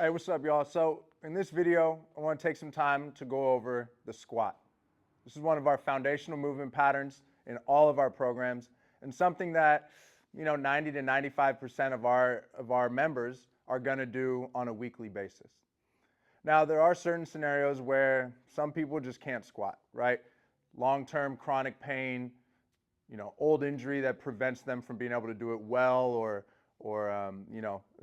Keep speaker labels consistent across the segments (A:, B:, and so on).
A: Hey, what's up, y'all? So in this video, I want to take some time to go over the squat. This is one of our foundational movement patterns in all of our programs, and something that 90 to 95% of our members are going to do on a weekly basis. Now, there are certain scenarios where some people just can't squat, right? Long-term chronic pain, old injury that prevents them from being able to do it well, or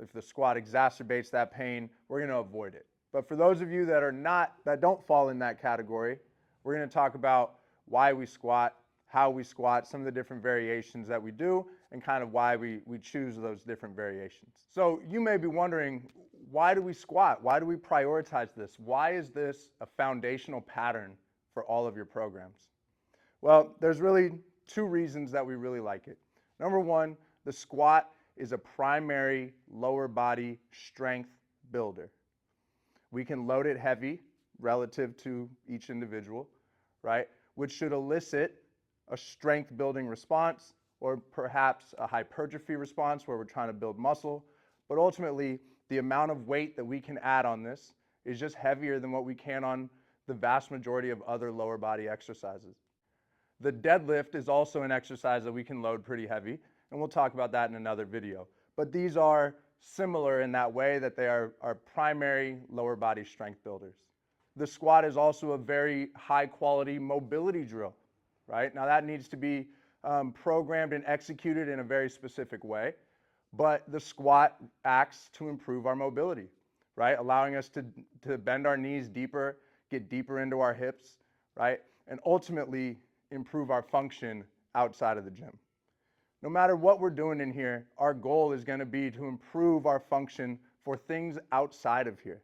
A: if the squat exacerbates that pain, we're going to avoid it. But for those of you that don't fall in that category, we're going to talk about why we squat, how we squat, some of the different variations that we do, and kind of why we choose those different variations. So you may be wondering, why do we squat? Why do we prioritize this? Why is this a foundational pattern for all of your programs? Well, there's really two reasons that we really like it. Number one, the squat is a primary lower body strength builder. We can load it heavy relative to each individual, right? Which should elicit a strength building response, or perhaps a hypertrophy response where we're trying to build muscle. But ultimately, the amount of weight that we can add on this is just heavier than what we can on the vast majority of other lower body exercises. The deadlift is also an exercise that we can load pretty heavy, and we'll talk about that in another video. But these are similar in that way that they are primary lower body strength builders. The squat is also a very high quality mobility drill, right? Now that needs to be programmed and executed in a very specific way, but the squat acts to improve our mobility, right? Allowing us to bend our knees deeper, get deeper into our hips, right? And ultimately improve our function outside of the gym. No matter what we're doing in here, our goal is going to be to improve our function for things outside of here,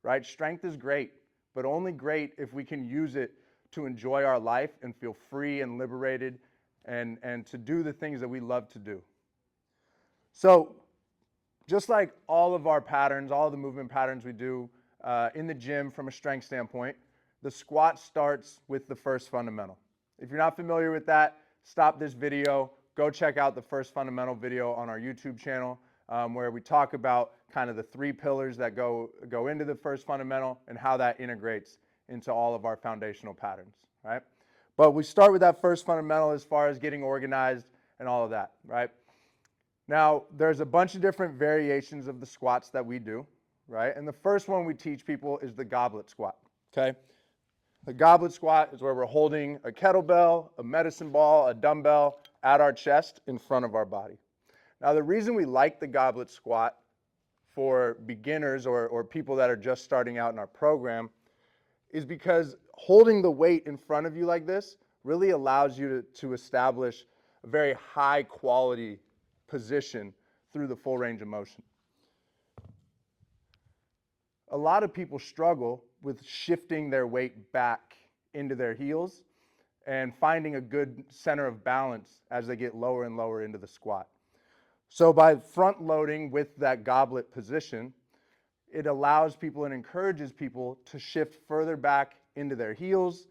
A: right? Strength is great, but only great if we can use it to enjoy our life and feel free and liberated and to do the things that we love to do. So just like all of our patterns, all of the movement patterns we do in the gym from a strength standpoint, the squat starts with the first fundamental. If you're not familiar with that, stop this video, go check out the first fundamental video on our YouTube channel, where we talk about kind of the three pillars that go into the first fundamental and how that integrates into all of our foundational patterns, right? But we start with that first fundamental as far as getting organized and all of that, right? Now, there's a bunch of different variations of the squats that we do, right? And the first one we teach people is the goblet squat, okay? The goblet squat is where we're holding a kettlebell, a medicine ball, a dumbbell at our chest in front of our body. Now, the reason we like the goblet squat for beginners or people that are just starting out in our program is because holding the weight in front of you like this really allows you to establish a very high quality position through the full range of motion. A lot of people struggle with shifting their weight back into their heels and finding a good center of balance as they get lower and lower into the squat. So by front loading with that goblet position, it allows people and encourages people to shift further back into their heels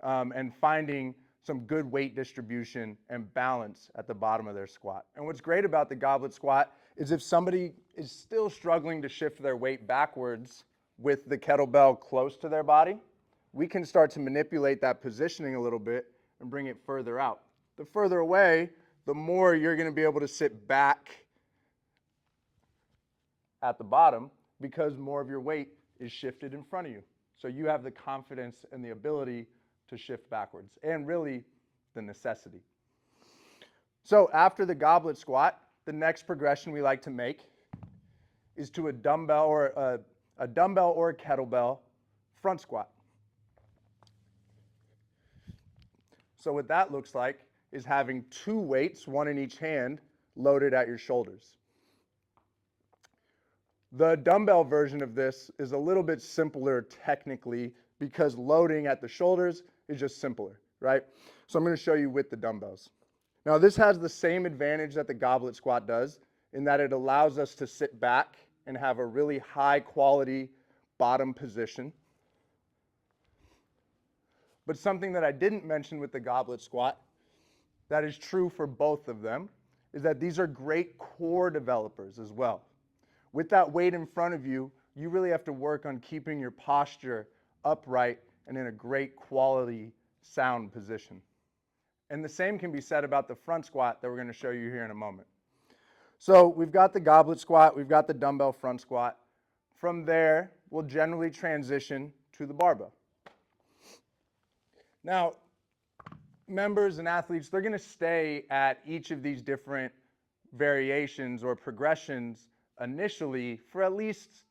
A: and finding some good weight distribution and balance at the bottom of their squat. And what's great about the goblet squat is if somebody is still struggling to shift their weight backwards with the kettlebell close to their body, we can start to manipulate that positioning a little bit and bring it further out. The further away, the more you're going to be able to sit back at the bottom because more of your weight is shifted in front of you. So you have the confidence and the ability to shift backwards, and really the necessity. So after the goblet squat, the next progression we like to make is to a dumbbell or a kettlebell front squat. So what that looks like is having two weights, one in each hand, loaded at your shoulders. The dumbbell version of this is a little bit simpler technically because loading at the shoulders is just simpler, right? So I'm going to show you with the dumbbells. Now this has the same advantage that the goblet squat does in that it allows us to sit back and have a really high quality bottom position. But something that I didn't mention with the goblet squat that is true for both of them is that these are great core developers as well. With that weight in front of you, you really have to work on keeping your posture upright and in a great quality sound position. And the same can be said about the front squat that we're going to show you here in a moment. So we've got the goblet squat, we've got the dumbbell front squat. From there, we'll generally transition to the barbell. Now, members and athletes, they're going to stay at each of these different variations or progressions initially for at least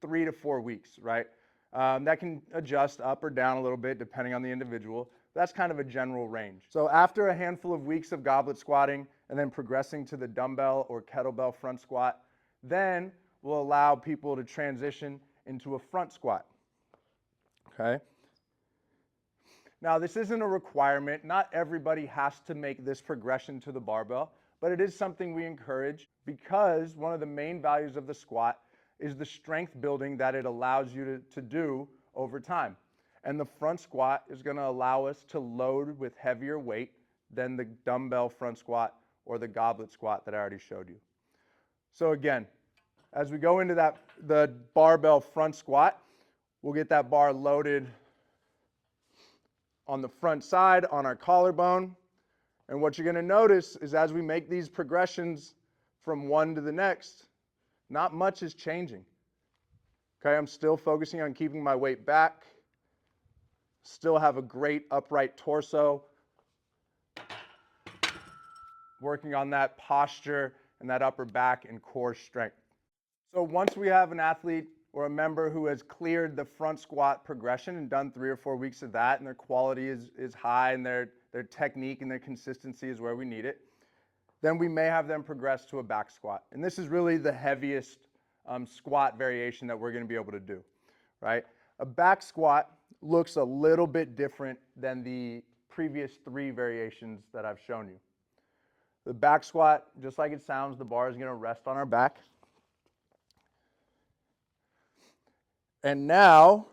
A: 3 to 4 weeks, right? That can adjust up or down a little bit depending on the individual. That's kind of a general range. So after a handful of weeks of goblet squatting and then progressing to the dumbbell or kettlebell front squat, then we'll allow people to transition into a front squat, okay? Now, this isn't a requirement. Not everybody has to make this progression to the barbell, but it is something we encourage because one of the main values of the squat is the strength building that it allows you to do over time. And the front squat is going to allow us to load with heavier weight than the dumbbell front squat or the goblet squat that I already showed you. So again, as we go into the barbell front squat, we'll get that bar loaded on the front side on our collarbone. And what you're going to notice is as we make these progressions from one to the next, not much is changing. Okay, I'm still focusing on keeping my weight back, still have a great upright torso, working on that posture and that upper back and core strength. So once we have an athlete or a member who has cleared the front squat progression and done 3 or 4 weeks of that, and their quality is high and their technique and their consistency is where we need it, then we may have them progress to a back squat. And this is really the heaviest squat variation that we're going to be able to do, right? A back squat looks a little bit different than the previous 3 variations that I've shown you. The back squat, just like it sounds, the bar is going to rest on our back. And now,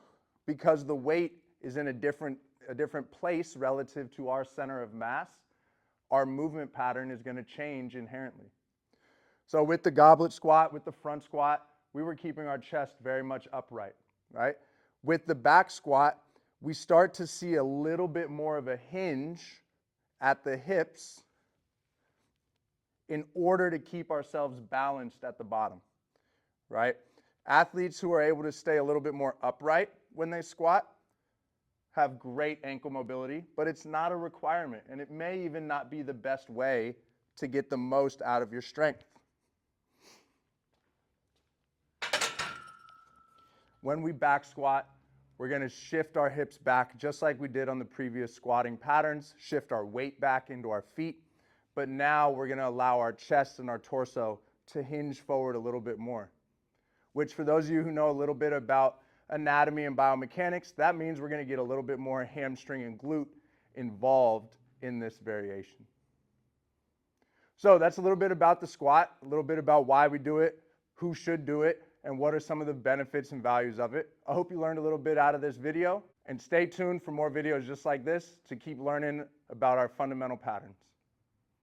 A: because the weight is in a different place relative to our center of mass, our movement pattern is going to change inherently. So with the goblet squat, with the front squat, we were keeping our chest very much upright, right? With the back squat, we start to see a little bit more of a hinge at the hips in order to keep ourselves balanced at the bottom, right? Athletes who are able to stay a little bit more upright when they squat have great ankle mobility, but it's not a requirement, and it may even not be the best way to get the most out of your strength. When we back squat, we're going to shift our hips back just like we did on the previous squatting patterns, shift our weight back into our feet, but now we're going to allow our chest and our torso to hinge forward a little bit more, which for those of you who know a little bit about anatomy and biomechanics, that means we're going to get a little bit more hamstring and glute involved in this variation. So that's a little bit about the squat, a little bit about why we do it, who should do it, and what are some of the benefits and values of it. I hope you learned a little bit out of this video, and stay tuned for more videos just like this to keep learning about our fundamental patterns.